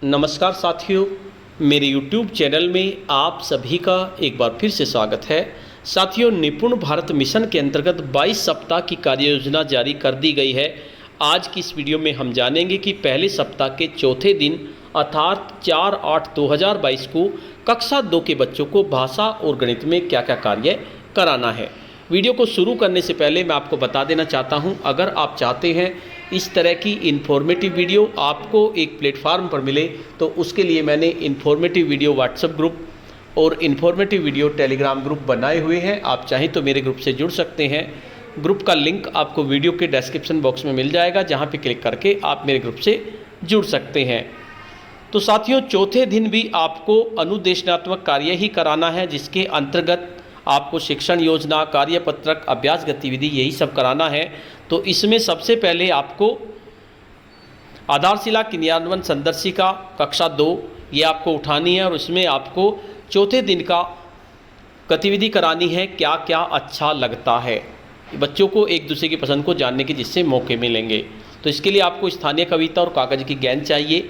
नमस्कार साथियों, मेरे YouTube चैनल में आप सभी का एक बार फिर से स्वागत है। साथियों, निपुण भारत मिशन के अंतर्गत 22 सप्ताह की कार्य योजना जारी कर दी गई है। आज की इस वीडियो में हम जानेंगे कि पहले सप्ताह के चौथे दिन अर्थात 4/8/2022 को कक्षा 2 के बच्चों को भाषा और गणित में क्या क्या कार्य कराना है। वीडियो को शुरू करने से पहले मैं आपको बता देना चाहता हूं, अगर आप चाहते हैं इस तरह की इन्फॉर्मेटिव वीडियो आपको एक प्लेटफार्म पर मिले तो उसके लिए मैंने इन्फॉर्मेटिव वीडियो व्हाट्सएप ग्रुप और इन्फॉर्मेटिव वीडियो टेलीग्राम ग्रुप बनाए हुए हैं। आप चाहें तो मेरे ग्रुप से जुड़ सकते हैं। ग्रुप का लिंक आपको वीडियो के डिस्क्रिप्शन बॉक्स में मिल जाएगा, जहां पे क्लिक करके आप मेरे ग्रुप से जुड़ सकते हैं। तो साथियों, चौथे दिन भी आपको अनुदेशनात्मक कार्य ही कराना है, जिसके अंतर्गत आपको शिक्षण योजना, कार्यपत्रक, अभ्यास गतिविधि यही सब कराना है। तो इसमें सबसे पहले आपको आधारशिला क्रियान्वयन संदर्शिका कक्षा 2 ये आपको उठानी है और इसमें आपको चौथे दिन का गतिविधि करानी है, क्या क्या अच्छा लगता है। बच्चों को एक दूसरे की पसंद को जानने के जिससे मौके मिलेंगे। तो इसके लिए आपको स्थानीय कविता और कागज़ की गेंद चाहिए।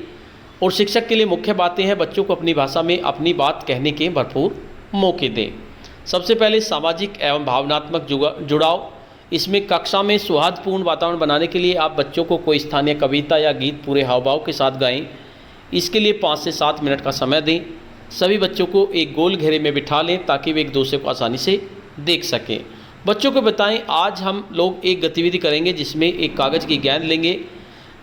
और शिक्षक के लिए मुख्य बातें हैं, बच्चों को अपनी भाषा में अपनी बात कहने के भरपूर मौके दें। सबसे पहले सामाजिक एवं भावनात्मक जुड़ाव। इसमें कक्षा में सौहार्दपूर्ण वातावरण बनाने के लिए आप बच्चों को कोई स्थानीय कविता या गीत पूरे हाव भाव के साथ गाएं। इसके लिए 5 से 7 मिनट का समय दें। सभी बच्चों को एक गोल घेरे में बिठा लें ताकि वे एक दूसरे को आसानी से देख सकें। बच्चों को बताएं, आज हम लोग एक गतिविधि करेंगे जिसमें एक कागज़ की गेंद लेंगे।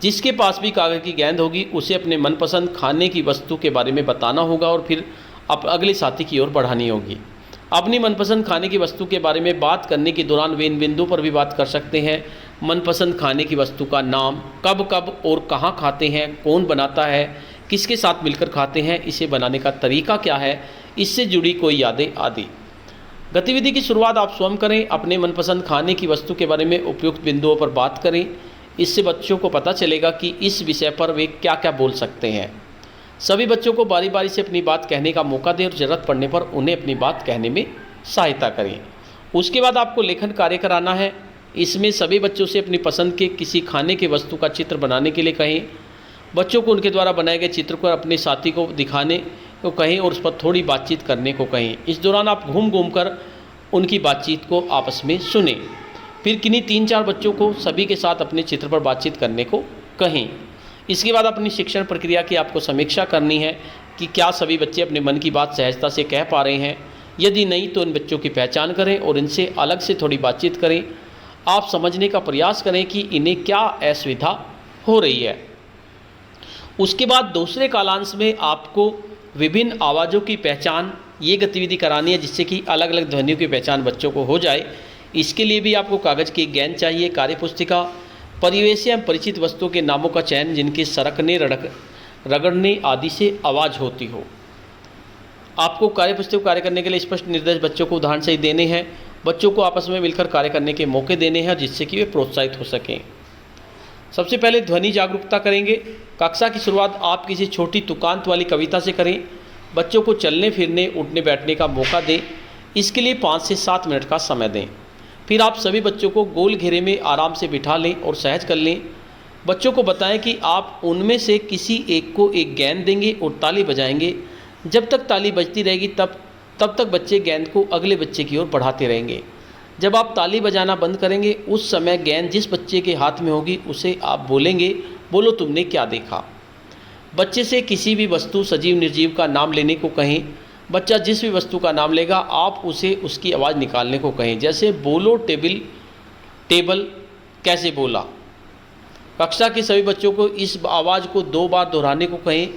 जिसके पास भी कागज़ की गेंद होगी उसे अपने मनपसंद खाने की वस्तु के बारे में बताना होगा और फिर अगले साथी की ओर बढ़ानी होगी। अपनी मनपसंद खाने की वस्तु के बारे में बात करने के दौरान वे इन बिंदु पर भी बात कर सकते हैं। मनपसंद खाने की वस्तु का नाम, कब कब और कहाँ खाते हैं, कौन बनाता है, किसके साथ मिलकर खाते हैं, इसे बनाने का तरीका क्या है, इससे जुड़ी कोई यादें आदि। गतिविधि की शुरुआत आप स्वयं करें। अपने मनपसंद खाने की वस्तु के बारे में उपयुक्त बिंदुओं पर बात करें। इससे बच्चों को पता चलेगा कि इस विषय पर वे क्या क्या बोल सकते हैं। सभी बच्चों को बारी बारी से अपनी बात कहने का मौका दें और ज़रूरत पड़ने पर उन्हें अपनी बात कहने में सहायता करें। उसके बाद आपको लेखन कार्य कराना है। इसमें सभी बच्चों से अपनी पसंद के किसी खाने के वस्तु का चित्र बनाने के लिए कहें। बच्चों को उनके द्वारा बनाए गए चित्र को अपने साथी को दिखाने को कहें और उस पर थोड़ी बातचीत करने को कहें। इस दौरान आप घूम घूम कर उनकी बातचीत को आपस में सुनें। फिर किन्हीं 3-4 बच्चों को सभी के साथ अपने चित्र पर बातचीत करने को कहें। इसके बाद अपनी शिक्षण प्रक्रिया की आपको समीक्षा करनी है कि क्या सभी बच्चे अपने मन की बात सहजता से कह पा रहे हैं। यदि नहीं तो इन बच्चों की पहचान करें और इनसे अलग से थोड़ी बातचीत करें। आप समझने का प्रयास करें कि इन्हें क्या असुविधा हो रही है। उसके बाद दूसरे कालांश में आपको विभिन्न आवाज़ों की पहचान ये गतिविधि करानी है, जिससे कि अलग अलग ध्वनियों की पहचान बच्चों को हो जाए। इसके लिए भी आपको कागज़ की गेंद चाहिए, कार्यपुस्तिका, परिवेश या परिचित वस्तुओं के नामों का चयन जिनके सरकने, रगड़ने आदि से आवाज़ होती हो। आपको कार्यपुस्तक कार्य करने के लिए स्पष्ट निर्देश बच्चों को उदाहरण से ही देने हैं। बच्चों को आपस में मिलकर कार्य करने के मौके देने हैं जिससे कि वे प्रोत्साहित हो सकें। सबसे पहले ध्वनि जागरूकता करेंगे। कक्षा की शुरुआत आप किसी छोटी तुकांत वाली कविता से करें। बच्चों को चलने फिरने, उठने बैठने का मौका दें। इसके लिए 5 से 7 मिनट का समय दें। फिर आप सभी बच्चों को गोल घेरे में आराम से बिठा लें और सहज कर लें। बच्चों को बताएं कि आप उनमें से किसी एक को एक गेंद देंगे और ताली बजाएंगे। जब तक ताली बजती रहेगी तब तक बच्चे गेंद को अगले बच्चे की ओर बढ़ाते रहेंगे। जब आप ताली बजाना बंद करेंगे उस समय गेंद जिस बच्चे के हाथ में होगी उसे आप बोलेंगे, बोलो तुमने क्या देखा। बच्चे से किसी भी वस्तु, सजीव निर्जीव का नाम लेने को कहें। बच्चा जिस भी वस्तु का नाम लेगा आप उसे उसकी आवाज़ निकालने को कहें। जैसे बोलो टेबल कैसे बोला। कक्षा के सभी बच्चों को इस आवाज़ को 2 बार दोहराने को कहें।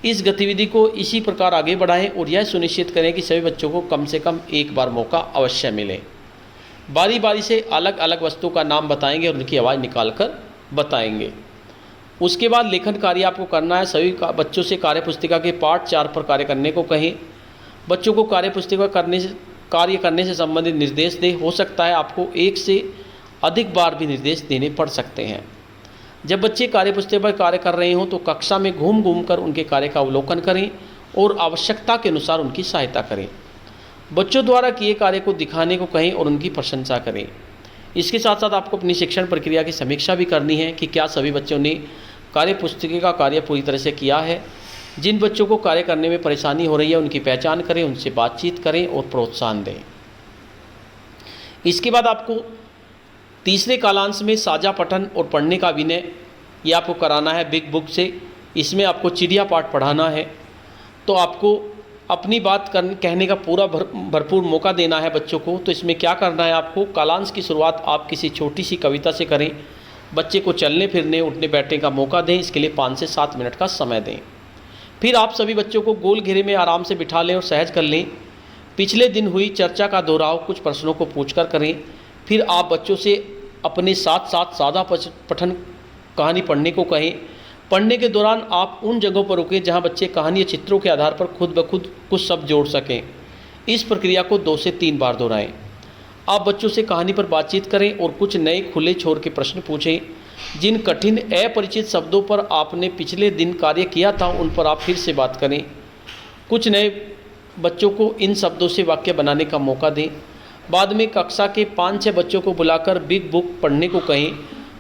इस गतिविधि को इसी प्रकार आगे बढ़ाएं और यह सुनिश्चित करें कि सभी बच्चों को कम से कम एक बार मौका अवश्य मिले। बारी बारी से अलग अलग वस्तुओं का नाम बताएंगे और उनकी आवाज़ निकाल कर बताएंगे। उसके बाद लेखन कार्य आपको करना है। सभी बच्चों से कार्यपुस्तिका के पार्ट 4 पर कार्य करने को कहें। बच्चों को कार्यपुस्तिका कार्य करने से संबंधित निर्देश दें। हो सकता है आपको 1 से अधिक बार भी निर्देश देने पड़ सकते हैं। जब बच्चे कार्यपुस्तिका पर कार्य कर रहे हों तो कक्षा में घूम घूम कर उनके कार्य का अवलोकन करें और आवश्यकता के अनुसार उनकी सहायता करें। बच्चों द्वारा किए कार्य को दिखाने को कहें और उनकी प्रशंसा करें। इसके साथ साथ आपको अपनी शिक्षण प्रक्रिया की समीक्षा भी करनी है कि क्या सभी बच्चों ने कार्यपुस्तिका का कार्य पूरी तरह से किया है। जिन बच्चों को कार्य करने में परेशानी हो रही है उनकी पहचान करें, उनसे बातचीत करें और प्रोत्साहन दें। इसके बाद आपको तीसरे कालांश में साझा पठन और पढ़ने का विनय ये आपको कराना है बिग बुक से। इसमें आपको चिड़िया पाठ पढ़ाना है। तो आपको अपनी बात कहने का पूरा भरपूर मौका देना है बच्चों को। तो इसमें क्या करना है, आपको कालांश की शुरुआत आप किसी छोटी सी कविता से करें। बच्चे को चलने फिरने उठने बैठने का मौका दें। इसके लिए 5 से 7 मिनट का समय दें। फिर आप सभी बच्चों को गोल घेरे में आराम से बिठा लें और सहज कर लें। पिछले दिन हुई चर्चा का दोहराव कुछ प्रश्नों को पूछकर करें। फिर आप बच्चों से अपने साथ साथ सादा पठन कहानी पढ़ने को कहें। पढ़ने के दौरान आप उन जगहों पर रुकें जहां बच्चे कहानी या चित्रों के आधार पर खुद ब खुद कुछ शब्द जोड़ सकें। इस प्रक्रिया को 2 से 3 बार दोहराएं। आप बच्चों से कहानी पर बातचीत करें और कुछ नए खुले छोर के प्रश्न पूछें। जिन कठिन अपरिचित शब्दों पर आपने पिछले दिन कार्य किया था उन पर आप फिर से बात करें। कुछ नए बच्चों को इन शब्दों से वाक्य बनाने का मौका दें। बाद में कक्षा के 5-6 बच्चों को बुलाकर बिग बुक पढ़ने को कहें।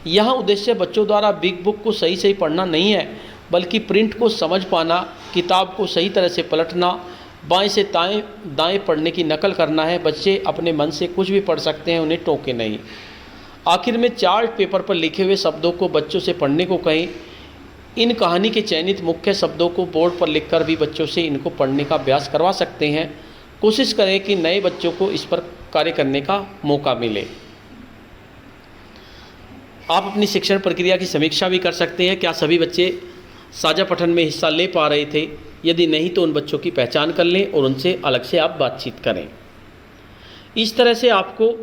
यहाँ उद्देश्य बच्चों द्वारा बिग बुक को सही पढ़ना नहीं है, बल्कि प्रिंट को समझ पाना, किताब को सही तरह से पलटना, बाएं से दाएं पढ़ने की नकल करना है। बच्चे अपने मन से कुछ भी पढ़ सकते हैं, उन्हें टोके नहीं। आखिर में चार्ट पेपर पर लिखे हुए शब्दों को बच्चों से पढ़ने को कहें। इन कहानी के चयनित मुख्य शब्दों को बोर्ड पर लिखकर भी बच्चों से इनको पढ़ने का अभ्यास करवा सकते हैं। कोशिश करें कि नए बच्चों को इस पर कार्य करने का मौका मिले। आप अपनी शिक्षण प्रक्रिया की समीक्षा भी कर सकते हैं। क्या सभी बच्चे साझा पठन में हिस्सा ले पा रहे थे? यदि नहीं तो उन बच्चों की पहचान कर लें और उनसे अलग से आप बातचीत करें। इस तरह से आपको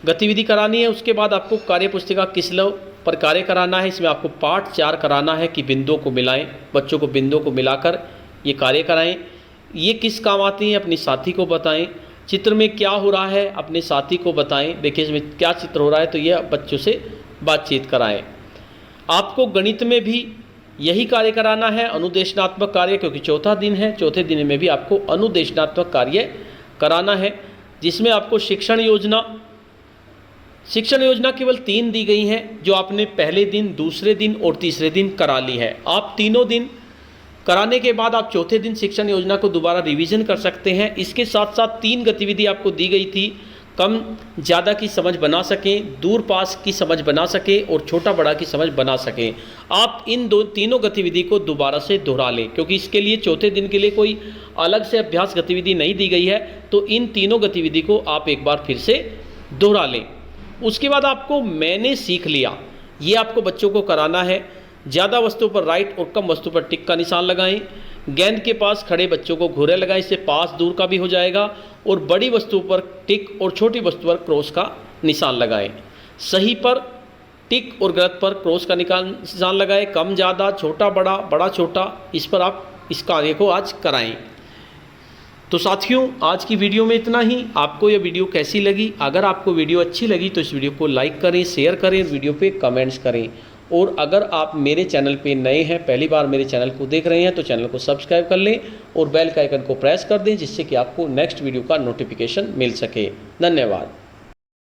गतिविधि करानी है। उसके बाद आपको कार्य पुस्तिका किसलव पर कार्य कराना है। इसमें आपको पाठ 4 कराना है कि बिंदुओं को मिलाएं। बच्चों को बिंदुओं को मिलाकर ये कार्य कराएं। ये किस काम आती हैं अपनी साथी को बताएं। चित्र में क्या हो रहा है अपने साथी को बताएं। देखिए इसमें क्या चित्र हो रहा है, तो ये बच्चों से बातचीत कराएं। आपको गणित में भी यही कार्य कराना है, अनुदेशनात्मक कार्य, क्योंकि चौथा दिन है। चौथे दिन में भी आपको अनुदेशनात्मक कार्य कराना है, जिसमें आपको शिक्षण योजना केवल 3 दी गई हैं, जो आपने पहले दिन, दूसरे दिन और तीसरे दिन करा ली है। आप तीनों दिन कराने के बाद आप चौथे दिन शिक्षण योजना को दोबारा रिवीजन कर सकते हैं। इसके साथ साथ 3 गतिविधि आपको दी गई थी, कम ज़्यादा की समझ बना सकें, दूर पास की समझ बना सकें और छोटा बड़ा की समझ बना सकें। आप इन तीनों गतिविधि को दोबारा से दोहरा लें, क्योंकि इसके लिए चौथे दिन के लिए कोई अलग से अभ्यास गतिविधि नहीं दी गई है। तो इन तीनों गतिविधि को आप एक बार फिर से दोहरा लें। उसके बाद आपको मैंने सीख लिया, ये आपको बच्चों को कराना है। ज़्यादा वस्तु पर राइट और कम वस्तु पर टिक का निशान लगाएं। गेंद के पास खड़े बच्चों को घूरे लगाएं, इससे पास दूर का भी हो जाएगा। और बड़ी वस्तु पर टिक और छोटी वस्तु पर क्रॉस का निशान लगाएं। सही पर टिक और गलत पर क्रॉस का निशान लगाएं। कम ज़्यादा, छोटा बड़ा, बड़ा छोटा, इस पर आप इस कार्य को आज कराएं। तो साथियों, आज की वीडियो में इतना ही। आपको यह वीडियो कैसी लगी? अगर आपको वीडियो अच्छी लगी तो इस वीडियो को लाइक करें, शेयर करें, वीडियो पे कमेंट्स करें। और अगर आप मेरे चैनल पे नए हैं, पहली बार मेरे चैनल को देख रहे हैं, तो चैनल को सब्सक्राइब कर लें और बेल का आइकन को प्रेस कर दें, जिससे कि आपको नेक्स्ट वीडियो का नोटिफिकेशन मिल सके। धन्यवाद।